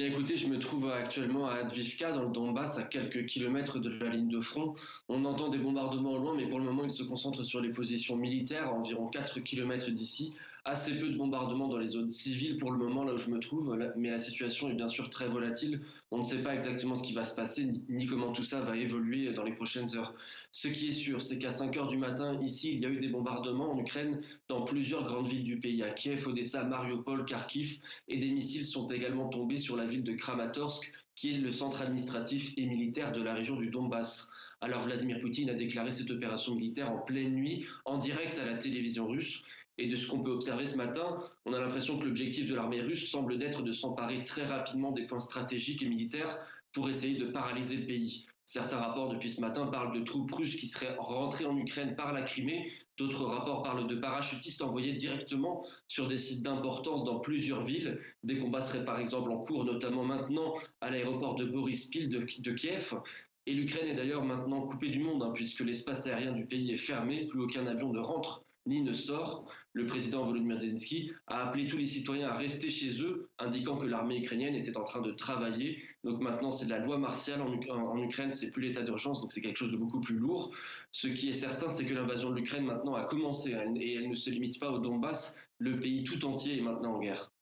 Bien écoutez, je me trouve actuellement à Avdiivka, dans le Donbass, à quelques kilomètres de la ligne de front. On entend des bombardements au loin, mais pour le moment, ils se concentrent sur les positions militaires, à environ 4 kilomètres d'ici. Assez peu de bombardements dans les zones civiles pour le moment, là où je me trouve, mais la situation est bien sûr très volatile. On ne sait pas exactement ce qui va se passer, ni comment tout ça va évoluer dans les prochaines heures. Ce qui est sûr, c'est qu'à 5 heures du matin, ici, il y a eu des bombardements en Ukraine dans plusieurs grandes villes du pays, à Kiev, Odessa, Mariupol, Kharkiv, et des missiles sont également tombés sur la ville de Kramatorsk, qui est le centre administratif et militaire de la région du Donbass. Alors Vladimir Poutine a déclaré cette opération militaire en pleine nuit, en direct à la télévision russe. Et de ce qu'on peut observer ce matin, on a l'impression que l'objectif de l'armée russe semble être de s'emparer très rapidement des points stratégiques et militaires pour essayer de paralyser le pays. Certains rapports depuis ce matin parlent de troupes russes qui seraient rentrées en Ukraine par la Crimée. D'autres rapports parlent de parachutistes envoyés directement sur des sites d'importance dans plusieurs villes. Des combats seraient par exemple en cours, notamment maintenant à l'aéroport de Boryspil de Kiev. Et l'Ukraine est d'ailleurs maintenant coupée du monde, puisque l'espace aérien du pays est fermé, plus aucun avion ne rentre ni ne sort. Le président Volodymyr Zelensky a appelé tous les citoyens à rester chez eux, indiquant que l'armée ukrainienne était en train de travailler. Donc maintenant, c'est de la loi martiale en Ukraine, c'est plus l'état d'urgence, donc c'est quelque chose de beaucoup plus lourd. Ce qui est certain, c'est que l'invasion de l'Ukraine maintenant a commencé, et elle ne se limite pas au Donbass. Le pays tout entier est maintenant en guerre.